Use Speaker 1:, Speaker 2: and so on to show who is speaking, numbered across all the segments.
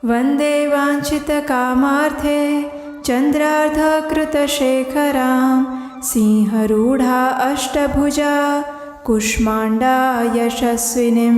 Speaker 1: वन्दे वाञ्छितकामार्थे चन्द्रार्धकृतशेखरां सिंहरूढा अष्टभुजा कुष्मांडा यशस्विनीं।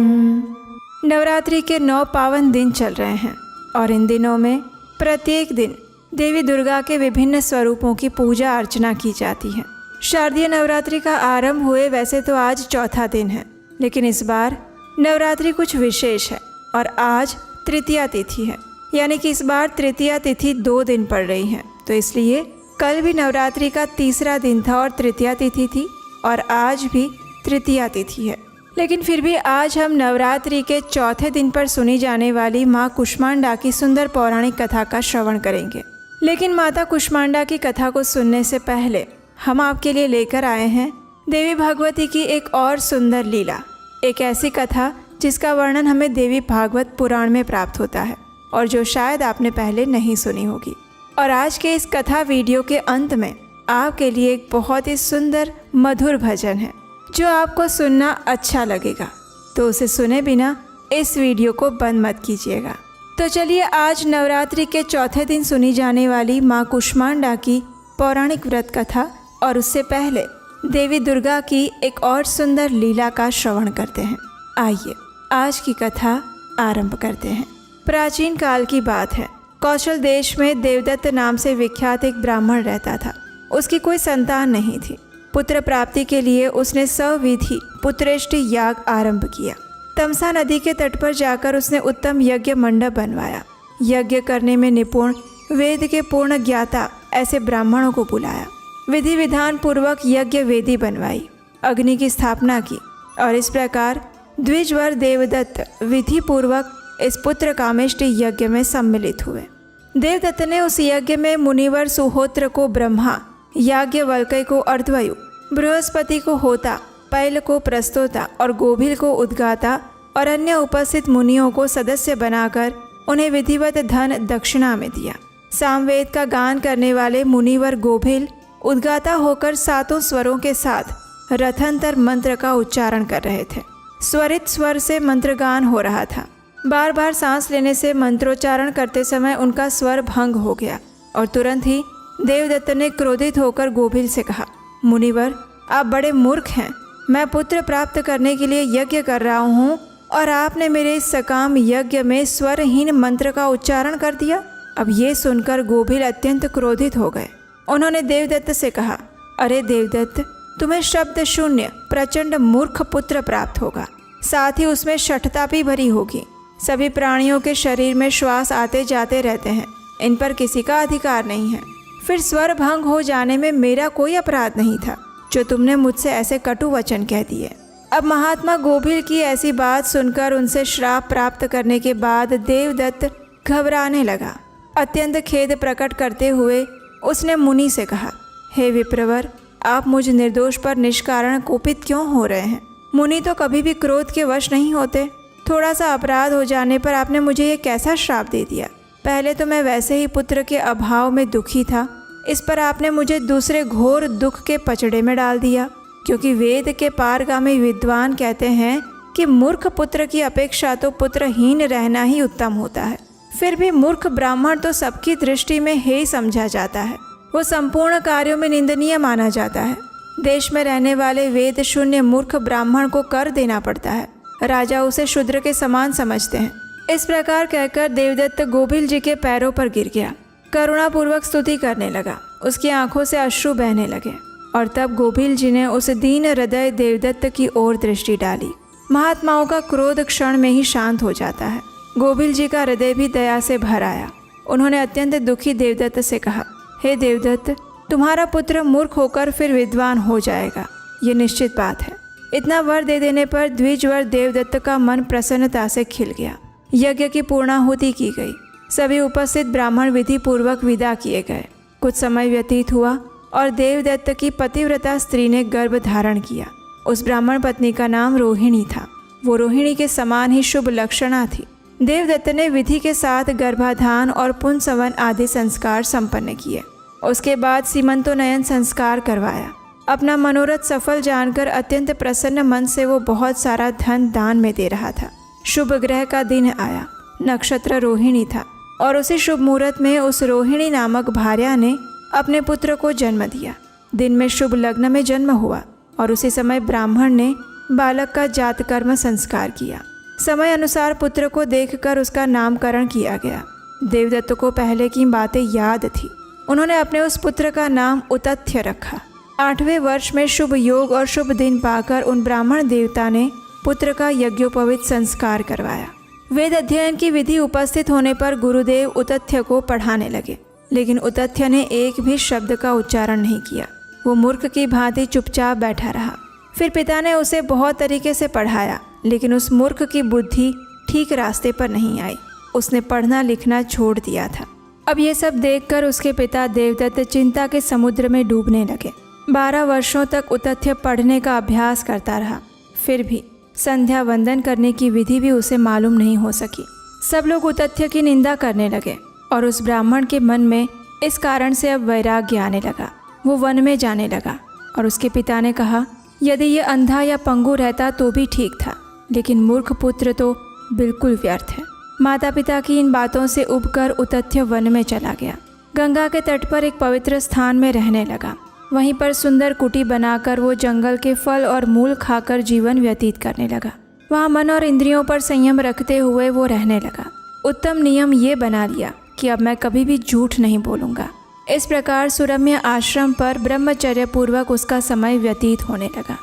Speaker 1: नवरात्रि के 9 पावन दिन चल रहे हैं और इन दिनों में प्रत्येक दिन देवी दुर्गा के विभिन्न स्वरूपों की पूजा अर्चना की जाती है। शारदीय नवरात्रि का आरंभ हुए वैसे तो आज चौथा दिन है, लेकिन इस बार नवरात्रि कुछ विशेष है और आज तृतीया तिथि है, यानी कि इस बार तृतीया तिथि 2 दिन पड़ रही है। तो इसलिए कल भी नवरात्रि का तीसरा दिन था और तृतीया तिथि थी और आज भी तृतीया तिथि है। लेकिन फिर भी आज हम नवरात्रि के चौथे दिन पर सुनी जाने वाली माँ कुष्मांडा की सुंदर पौराणिक कथा का श्रवण करेंगे। लेकिन माता कुष्मांडा की कथा को सुनने से पहले हम आपके लिए लेकर आए हैं देवी भगवती की एक और सुंदर लीला, एक ऐसी कथा जिसका वर्णन हमें देवी भागवत पुराण में प्राप्त होता है और जो शायद आपने पहले नहीं सुनी होगी। और आज के इस कथा वीडियो के अंत में आपके लिए एक बहुत ही सुंदर मधुर भजन है जो आपको सुनना अच्छा लगेगा, तो उसे सुने बिना इस वीडियो को बंद मत कीजिएगा। तो चलिए आज नवरात्रि के चौथे दिन सुनी जाने वाली माँ कुष्मांडा की पौराणिक व्रत कथा और उससे पहले देवी दुर्गा की एक और सुंदर लीला का श्रवण करते हैं। आइए आज की कथा आरंभ करते हैं। प्राचीन काल की बात है। कौशल देश में देवदत्त नाम से विख्यात एक ब्राह्मण रहता था। उसकी कोई संतान नहीं थी। पुत्र प्राप्ति के लिए उसने सविधि पुत्रेष्टि याग आरंभ किया। तमसा नदी के तट पर जाकर उसने उत्तम यज्ञ मंडप बनवाया। यज्ञ करने में निपुण, वेद के पूर्ण ज्ञाता ऐसे ब्राह्मणों को बुलाया। विधि विधान पूर्वक यज्ञ वेदी बनवाई, अग्नि की स्थापना की और इस प्रकार द्विजवर देवदत्त विधि पूर्वक इस पुत्र कामेष्टि यज्ञ में सम्मिलित हुए। देवदत्त ने उस यज्ञ में मुनिवर सुहोत्र को ब्रह्मा, याज्ञवल्क्य को अर्धवायु, बृहस्पति को होता, पैल को प्रस्तोता और गोभिल को उद्गाता और अन्य उपस्थित मुनियों को सदस्य बनाकर उन्हें विधिवत धन दक्षिणा में दिया। सामवेद का गान करने वाले मुनिवर गोभिल उद्गाता होकर 7 स्वरों के साथ रथंतर मंत्र का उच्चारण कर रहे थे। स्वरित स्वर से मंत्रगान हो रहा था। बार बार सांस लेने से मंत्रोच्चारण करते समय उनका स्वर भंग हो गया और तुरंत ही देवदत्त ने क्रोधित होकर गोभिल से कहा, मुनिवर आप बड़े मूर्ख हैं। मैं पुत्र प्राप्त करने के लिए यज्ञ कर रहा हूँ और आपने मेरे इस सकाम यज्ञ में स्वरहीन मंत्र का उच्चारण कर दिया। अब ये सुनकर गोभिल अत्यंत क्रोधित हो गए। उन्होंने देवदत्त से कहा, अरे देवदत्त, तुम्हें शब्द शून्य प्रचंड मूर्ख पुत्र प्राप्त होगा, साथ ही उसमें शठता भी भरी होगी। सभी प्राणियों के शरीर में श्वास आते जाते रहते हैं, इन पर किसी का अधिकार नहीं है। फिर स्वर भंग हो जाने में मेरा कोई अपराध नहीं था जो तुमने मुझसे ऐसे कटु वचन कह दिए। अब महात्मा गोभिल की ऐसी बात सुनकर उनसे श्राप प्राप्त करने के बाद देवदत्त घबराने लगा। अत्यंत खेद प्रकट करते हुए उसने मुनि से कहा, हे विप्रवर, आप मुझ निर्दोष पर निष्कारण कुपित क्यों हो रहे हैं? मुनि तो कभी भी क्रोध के वश नहीं होते। थोड़ा सा अपराध हो जाने पर आपने मुझे ये कैसा श्राप दे दिया? पहले तो मैं वैसे ही पुत्र के अभाव में दुखी था, इस पर आपने मुझे दूसरे घोर दुख के पचड़े में डाल दिया। क्योंकि वेद के पारगामी विद्वान कहते हैं कि मूर्ख पुत्र की अपेक्षा तो पुत्रहीन रहना ही उत्तम होता है। फिर भी मूर्ख ब्राह्मण तो सबकी दृष्टि में हेय समझा जाता है। वो संपूर्ण कार्यों में निंदनीय माना जाता है। देश में रहने वाले वेद शून्य मूर्ख ब्राह्मण को कर देना पड़ता है। राजा उसे शूद्र के समान समझते हैं। इस प्रकार कहकर देवदत्त गोभिल जी के पैरों पर गिर गया। करुणापूर्वक स्तुति करने लगा। उसकी आंखों से अश्रु बहने लगे और तब गोभिल जी ने उस दीन हृदय देवदत्त की ओर दृष्टि डाली। महात्माओं का क्रोध क्षण में ही शांत हो जाता है। गोभिल जी का हृदय भी दया से भर आया। उन्होंने अत्यंत दुखी देवदत्त से कहा, हे देवदत्त, तुम्हारा पुत्र मूर्ख होकर फिर विद्वान हो जाएगा, ये निश्चित बात है। इतना वर दे देने पर द्विजवर देवदत्त का मन प्रसन्नता से खिल गया। यज्ञ की पूर्णाहुति की गई। सभी उपस्थित ब्राह्मण विधि पूर्वक विदा किए गए। कुछ समय व्यतीत हुआ और देवदत्त की पतिव्रता स्त्री ने गर्भ धारण किया। उस ब्राह्मण पत्नी का नाम रोहिणी था। वो रोहिणी के समान ही शुभ लक्षणा थी। देवदत्त ने विधि के साथ गर्भाधान और पुंसवन आदि संस्कार संपन्न किए। उसके बाद सीमंतोनयन संस्कार करवाया। अपना मनोरथ सफल जानकर अत्यंत प्रसन्न मन से वो बहुत सारा धन दान में दे रहा था। शुभ ग्रह का दिन आया। नक्षत्र रोहिणी था। और उसी शुभ मुहूर्त में उस रोहिणी नामक भार्या ने अपने पुत्र को जन्म दिया। दिन में शुभ लग्न में जन्म हुआ और उसी समय ब्राह्मण ने बालक का जात कर्म संस्कार किया। समय अनुसार पुत्र को देखकर उसका नामकरण किया गया। देवदत्त को पहले की बातें याद थी। उन्होंने अपने उस पुत्र का नाम उतथ्य रखा। 8वें वर्ष में शुभ योग और शुभ दिन पाकर उन ब्राह्मण देवता ने पुत्र का यज्ञोपवीत संस्कार करवाया। वेद अध्ययन की विधि उपस्थित होने पर गुरुदेव उतथ्य को पढ़ाने लगे, लेकिन उतथ्य ने एक भी शब्द का उच्चारण नहीं किया। वो मूर्ख की भांति चुपचाप बैठा रहा। फिर पिता ने उसे बहुत तरीके से पढ़ाया, लेकिन उस मूर्ख की बुद्धि ठीक रास्ते पर नहीं आई। उसने पढ़ना लिखना छोड़ दिया था। अब ये सब देखकर उसके पिता देवदत्त चिंता के समुद्र में डूबने लगे। 12 वर्षों तक उतथ्य पढ़ने का अभ्यास करता रहा, फिर भी संध्या वंदन करने की विधि भी उसे मालूम नहीं हो सकी। सब लोग उतथ्य की निंदा करने लगे और उस ब्राह्मण के मन में इस कारण से अब वैराग्य आने लगा। वो वन में जाने लगा और उसके पिता ने कहा, यदि ये अंधा या पंगु रहता तो भी ठीक था, लेकिन मूर्ख पुत्र तो बिल्कुल व्यर्थ है। माता पिता की इन बातों से उबकर उतथ्य वन में चला गया। गंगा के तट पर एक पवित्र स्थान में रहने लगा। वहीं पर सुंदर कुटी बनाकर वो जंगल के फल और मूल खाकर जीवन व्यतीत करने लगा। वहाँ मन और इंद्रियों पर संयम रखते हुए वो रहने लगा। उत्तम नियम ये बना लिया कि अब मैं कभी भी झूठ नहीं बोलूँगा। इस प्रकार सुरम्य आश्रम पर ब्रह्मचर्य पूर्वक उसका समय व्यतीत होने लगा।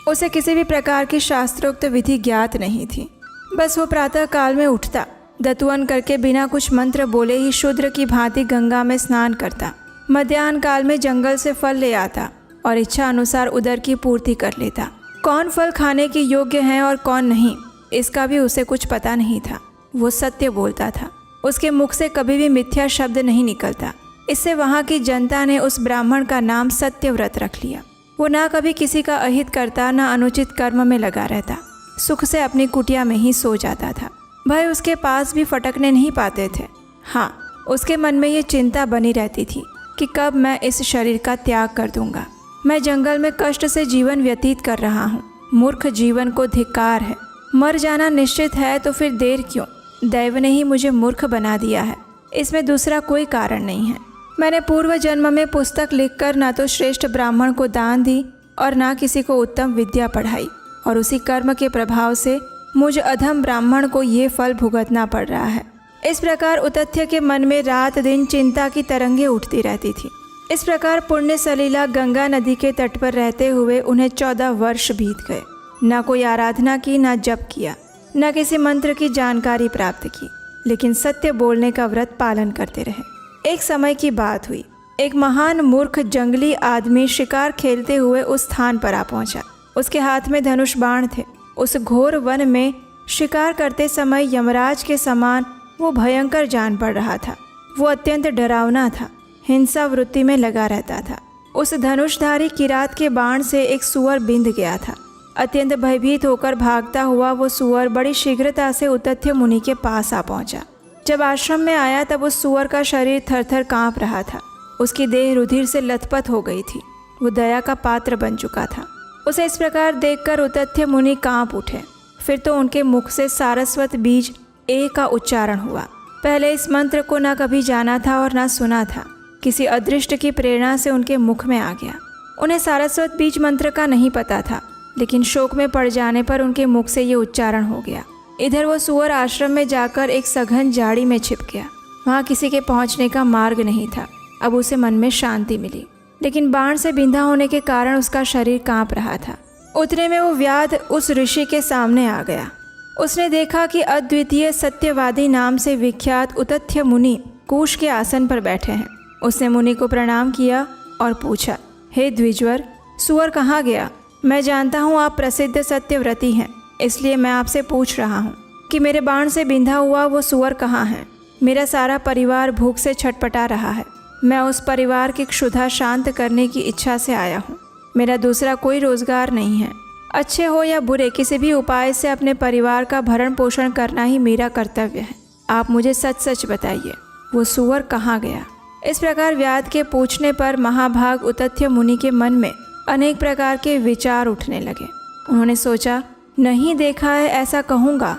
Speaker 1: उसे किसी भी प्रकार की शास्त्रोक्त विधि ज्ञात नहीं थी। बस वो प्रातः काल में उठता, दतुअन करके बिना कुछ मंत्र बोले ही शूद्र की भांति गंगा में स्नान करता। मध्याह्न काल में जंगल से फल ले आता और इच्छा अनुसार उदर की पूर्ति कर लेता। कौन फल खाने के योग्य हैं और कौन नहीं, इसका भी उसे कुछ पता नहीं था। वो सत्य बोलता था। उसके मुख से कभी भी मिथ्या शब्द नहीं निकलता। इससे वहाँ की जनता ने उस ब्राह्मण का नाम सत्यव्रत रख लिया। वो ना कभी किसी का अहित करता, ना अनुचित कर्म में लगा रहता। सुख से अपनी कुटिया में ही सो जाता था। भय उसके पास भी फटकने नहीं पाते थे। हाँ, उसके मन में ये चिंता बनी रहती थी कि कब मैं इस शरीर का त्याग कर दूंगा। मैं जंगल में कष्ट से जीवन व्यतीत कर रहा हूँ। मूर्ख जीवन को धिक्कार है। मर जाना निश्चित है तो फिर देर क्यों? दैव ने ही मुझे मूर्ख बना दिया है, इसमें दूसरा कोई कारण नहीं है। मैंने पूर्व जन्म में पुस्तक लिखकर ना तो श्रेष्ठ ब्राह्मण को दान दी और ना किसी को उत्तम विद्या पढ़ाई, और उसी कर्म के प्रभाव से मुझ अधम ब्राह्मण को ये फल भुगतना पड़ रहा है। इस प्रकार उतथ्य के मन में रात दिन चिंता की तरंगें उठती रहती थी। इस प्रकार पुण्य सलीला गंगा नदी के तट पर रहते हुए उन्हें 14 वर्ष बीत गए। न कोई आराधना की, न जप किया, न किसी मंत्र की जानकारी प्राप्त की, लेकिन सत्य बोलने का व्रत पालन करते रहे। एक समय की बात हुई। एक महान मूर्ख जंगली आदमी शिकार खेलते हुए उस स्थान पर आ पहुंचा। उसके हाथ में धनुष बाण थे। उस घोर वन में शिकार करते समय यमराज के समान वो भयंकर जान पड़ रहा था। वो अत्यंत डरावना था, हिंसा वृत्ति में लगा रहता था। उस धनुषधारी किरात के बाण से एक सूअर बिंध गया था। अत्यंत भयभीत होकर भागता हुआ वो सूअर बड़ी शीघ्रता से उतथ्य मुनि के पास आ पहुंचा। जब आश्रम में आया तब उस सूअर का शरीर थरथर कांप रहा था। उसकी देह रुधिर से लथपथ हो गई थी। वो दया का पात्र बन चुका था। उसे इस प्रकार देखकर उतथ्य मुनि कांप उठे। फिर तो उनके मुख से सारस्वत बीज ए का उच्चारण हुआ। पहले इस मंत्र को न कभी जाना था और न सुना था। किसी अदृष्ट की प्रेरणा से उनके मुख में आ गया। उन्हें सारस्वत बीज मंत्र का नहीं पता था, लेकिन शोक में पड़ जाने पर उनके मुख से ये उच्चारण हो गया। इधर वो सूअर आश्रम में जाकर एक सघन झाड़ी में छिप गया। वहाँ किसी के पहुँचने का मार्ग नहीं था। अब उसे मन में शांति मिली, लेकिन बाण से बिंधा होने के कारण उसका शरीर कांप रहा था। उतने में वो व्याध उस ऋषि के सामने आ गया। उसने देखा कि अद्वितीय सत्यवादी नाम से विख्यात उतथ्य मुनि कुश के आसन पर बैठे हैं। उसने मुनि को प्रणाम किया और पूछा, हे द्विजवर, सूअर कहाँ गया? मैं जानता हूँ आप प्रसिद्ध सत्यव्रती हैं, इसलिए मैं आपसे पूछ रहा हूँ कि मेरे बाण से बिंधा हुआ वो सूअर कहाँ है? मेरा सारा परिवार भूख से छटपटा रहा है। मैं उस परिवार की क्षुधा शांत करने की इच्छा से आया हूँ। मेरा दूसरा कोई रोजगार नहीं है। अच्छे हो या बुरे, किसी भी उपाय से अपने परिवार का भरण पोषण करना ही मेरा कर्तव्य है। आप मुझे सच सच बताइए, वो सूअर कहाँ गया? इस प्रकार व्याध के पूछने पर महाभाग उतथ्य मुनि के मन में अनेक प्रकार के विचार उठने लगे। उन्होंने सोचा, नहीं देखा है ऐसा कहूँगा।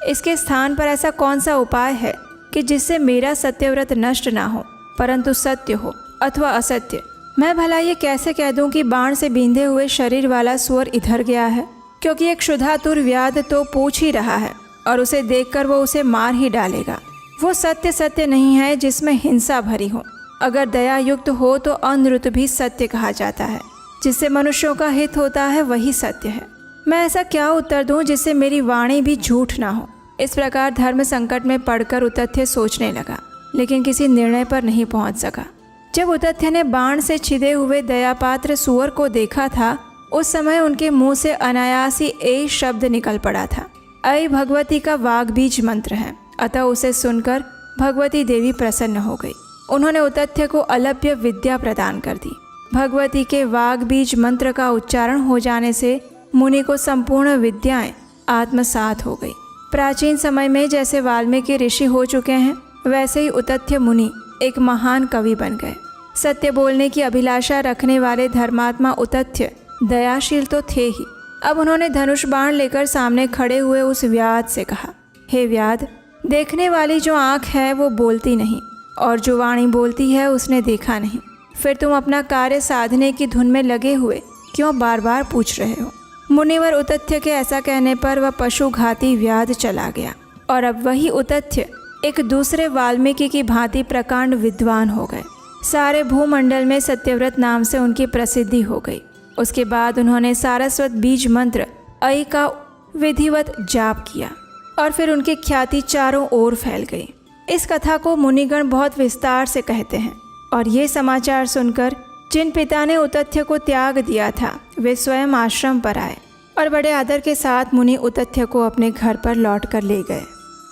Speaker 1: इसके स्थान पर ऐसा कौन सा उपाय है कि जिससे मेरा सत्यव्रत नष्ट ना हो, परंतु सत्य हो अथवा असत्य। मैं भला ये कैसे कह दूं कि बाण से बींधे हुए शरीर वाला सुअर इधर गया है, क्योंकि एक क्षुधातुर व्याध तो पूछ ही रहा है और उसे देखकर वो उसे मार ही डालेगा। वो सत्य सत्य नहीं है जिसमें हिंसा भरी हो। अगर दया युक्त हो तो अनृत भी सत्य कहा जाता है। जिससे मनुष्यों का हित होता है वही सत्य है। मैं ऐसा क्या उत्तर दूं जिससे मेरी वाणी भी झूठ ना हो। इस प्रकार धर्म संकट में पड़कर उतथ्य सोचने लगा, लेकिन किसी निर्णय पर नहीं पहुंच सका। जब उतथ्य ने बाण से छिदे हुए दयापात्र सुअर को देखा था, उस समय उनके मुंह से अनायास ही एक शब्द निकल पड़ा था। ऐ भगवती का वाग्बीज मंत्र है। अतः उसे सुनकर भगवती देवी प्रसन्न हो गई। उन्होंने उतथ्य को अलभ्य विद्या प्रदान कर दी। भगवती के वाग्बीज मंत्र का उच्चारण हो जाने से मुनि को संपूर्ण विद्याएं आत्मसात हो गई। प्राचीन समय में जैसे वाल्मीकि ऋषि हो चुके हैं, वैसे ही उतथ्य मुनि एक महान कवि बन गए। सत्य बोलने की अभिलाषा रखने वाले धर्मात्मा उतथ्य दयाशील तो थे ही। अब उन्होंने धनुष बाण लेकर सामने खड़े हुए उस व्याध से कहा, हे व्याध, देखने वाली जो आँख है वो बोलती नहीं, और जो वाणी बोलती है उसने देखा नहीं। फिर तुम अपना कार्य साधने की धुन में लगे हुए क्यों बार बार पूछ रहे हो। मुनिवर उतथ्य के ऐसा कहने पर वह पशुघाती व्याध चला गया, और अब वही उतथ्य एक दूसरे वाल्मीकि की भांति प्रकांड विद्वान हो गए। सारे भूमंडल में सत्यव्रत नाम से उनकी प्रसिद्धि हो गई। उसके बाद उन्होंने सारस्वत बीज मंत्र ऐ का विधिवत जाप किया, और फिर उनकी ख्याति चारों ओर फैल गई। इस कथा को मुनिगण बहुत विस्तार से कहते हैं, और ये समाचार सुनकर जिन पिता ने उतथ्य को त्याग दिया था, वे स्वयं आश्रम पर आए और बड़े आदर के साथ मुनि उतथ्य को अपने घर पर लौट कर ले गए।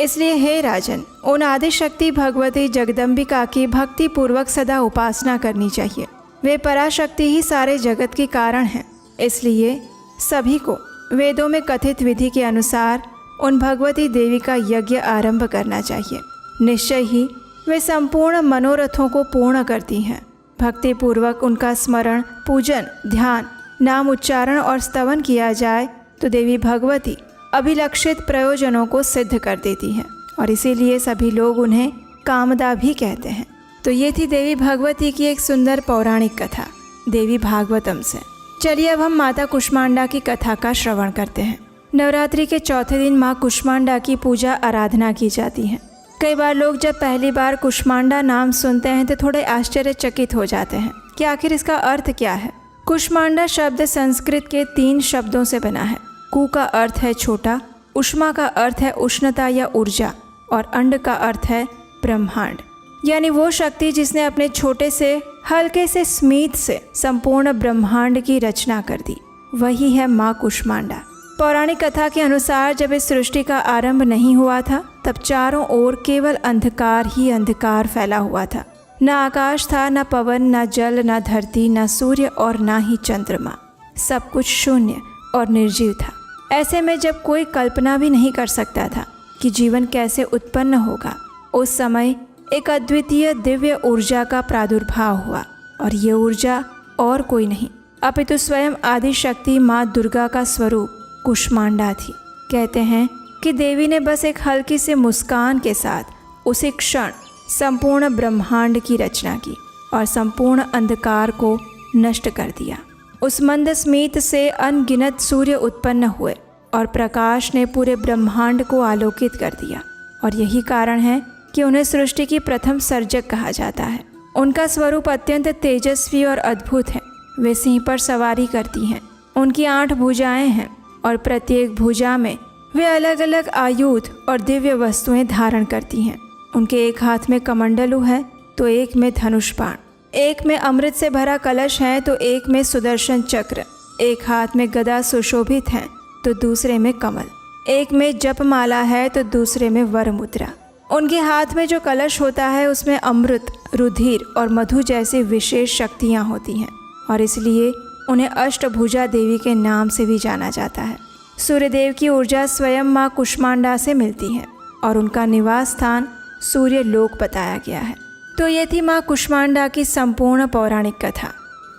Speaker 1: इसलिए हे राजन, उन आदिशक्ति भगवती जगदम्बिका की भक्ति पूर्वक सदा उपासना करनी चाहिए। वे पराशक्ति ही सारे जगत के कारण हैं। इसलिए सभी को वेदों में कथित विधि के अनुसार उन भगवती देवी का यज्ञ आरंभ करना चाहिए। निश्चय ही वे संपूर्ण मनोरथों को पूर्ण करती हैं। भक्ति पूर्वक उनका स्मरण, पूजन, ध्यान, नाम उच्चारण और स्तवन किया जाए तो देवी भगवती अभिलक्षित प्रयोजनों को सिद्ध कर देती हैं, और इसीलिए सभी लोग उन्हें कामदा भी कहते हैं। तो ये थी देवी भगवती की एक सुंदर पौराणिक कथा देवी भागवतम से। चलिए अब हम माता कुष्मांडा की कथा का श्रवण करते हैं। नवरात्रि के चौथे दिन माँ कुष्मांडा की पूजा आराधना की जाती है। कई बार लोग जब पहली बार कुष्मांडा नाम सुनते हैं तो थोड़े आश्चर्यचकित हो जाते हैं कि आखिर इसका अर्थ क्या है। कुष्मांडा शब्द संस्कृत के 3 शब्दों से बना है। कु का अर्थ है छोटा, उष्मा का अर्थ है उष्णता या ऊर्जा, और अंड का अर्थ है ब्रह्मांड, यानी वो शक्ति जिसने अपने छोटे से हल्के से स्मित से संपूर्ण ब्रह्मांड की रचना कर दी, वही है माँ कुष्मांडा। पौराणिक कथा के अनुसार जब इस सृष्टि का आरंभ नहीं हुआ था, तब चारों ओर केवल अंधकार ही अंधकार फैला हुआ था। न आकाश था, न पवन, न जल, न धरती, न सूर्य और न ही चंद्रमा। सब कुछ शून्य और निर्जीव था। ऐसे में जब कोई कल्पना भी नहीं कर सकता था कि जीवन कैसे उत्पन्न होगा, उस समय एक अद्वितीय दिव्य ऊर्जा का प्रादुर्भाव हुआ, और ये ऊर्जा और कोई नहीं अपितु स्वयं आदिशक्ति माँ दुर्गा का स्वरूप कुष्मांडा थी। कहते हैं कि देवी ने बस एक हल्की सी मुस्कान के साथ उसी क्षण संपूर्ण ब्रह्मांड की रचना की और संपूर्ण अंधकार को नष्ट कर दिया। उस मंद स्मित से अनगिनत सूर्य उत्पन्न हुए और प्रकाश ने पूरे ब्रह्मांड को आलोकित कर दिया, और यही कारण है कि उन्हें सृष्टि की प्रथम सर्जक कहा जाता है। उनका स्वरूप अत्यंत तेजस्वी और अद्भुत है। वे सिंह पर सवारी करती हैं। उनकी 8 भुजाएं हैं, और प्रत्येक भुजा में वे अलग अलग आयुध और दिव्य वस्तुएं धारण करती हैं। उनके एक हाथ में कमंडलू है तो एक में धनुष बाण, एक में अमृत से भरा कलश है तो एक में सुदर्शन चक्र, एक हाथ में गदा सुशोभित है तो दूसरे में कमल, एक में जपमाला है तो दूसरे में वर मुद्रा। उनके हाथ में जो कलश होता है उसमें अमृत, रुधिर और मधु जैसी विशेष शक्तियाँ होती हैं, और इसलिए उन्हें अष्टभुजा देवी के नाम से भी जाना जाता है। सूर्यदेव की ऊर्जा स्वयं माँ कुष्मांडा से मिलती है, और उनका निवास स्थान सूर्य लोक बताया गया है। तो ये थी माँ कुष्मांडा की संपूर्ण पौराणिक कथा।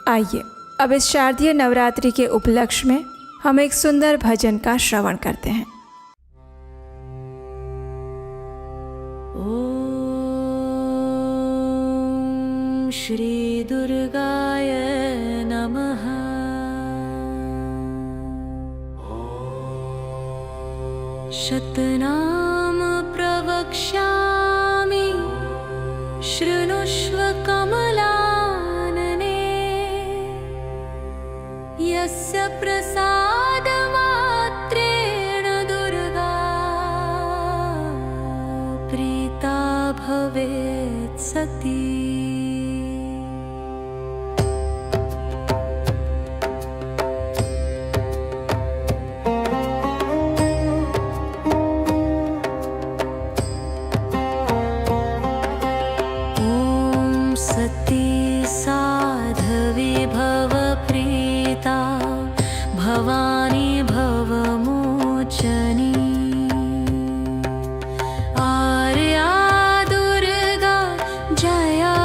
Speaker 1: आइए अब इस शारदीय नवरात्रि के उपलक्ष्य में हम एक सुंदर भजन का श्रवण करते हैं।
Speaker 2: श्रीदुर्गाय नमः। शतनाम प्रवक्ष्यामि शृणुष्व कमलानने। यस्य प्रसादमात्रेण दुर्गा प्रीता भवेत् सती। सती साधवी भवप्रीता भवानी भवमोचनी। आर्या दुर्गा जया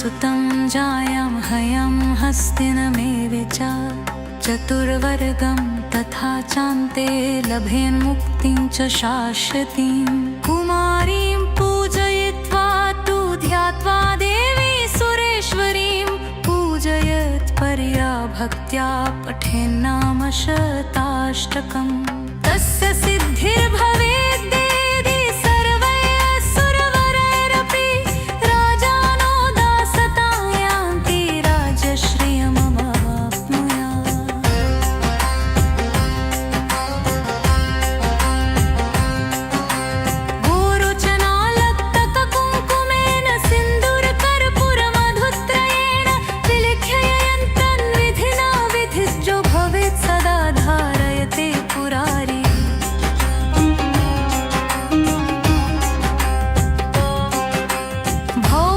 Speaker 2: सुतं जायं हयं हस्तिनमेव च चतुर्वर्गं तथा चान्ते लभेन्मुक्तिं च शाश्वतीं कुमारीं पूजयित्वा तु ध्यात्वा देवी सुरेश्वरीं पूजयत् परया भक्त्या पठेन्नाम शताष्टकम् तस्य सिद्धिर्भवेद्देदि सर्वैरसुरवरैरपि राजानो दासतां यान्ति राज्यश्रियमवाप्नुयात् गोरोचनालक्तककुङ्कुमेन सिन्दूरकर्पूरमधुत्रयेण विलिख्य तन्विधिना विधिज्यो भवेत् सदा धारयते पुरारी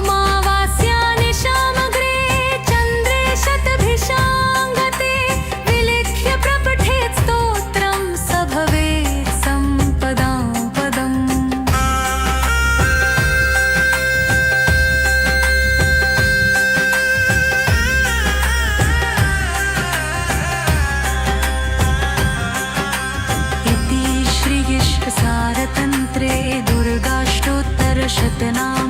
Speaker 2: भौमावास्यानि शामग्रे चन्द्रे शतभिषाङ्गते विलिख्य प्रपठेत् स्तोत्रं स भवेत् सम्पदां पदम् इति श्रीविश्वसारतन्त्रे दुर्गाष्टोत्तरशतनाम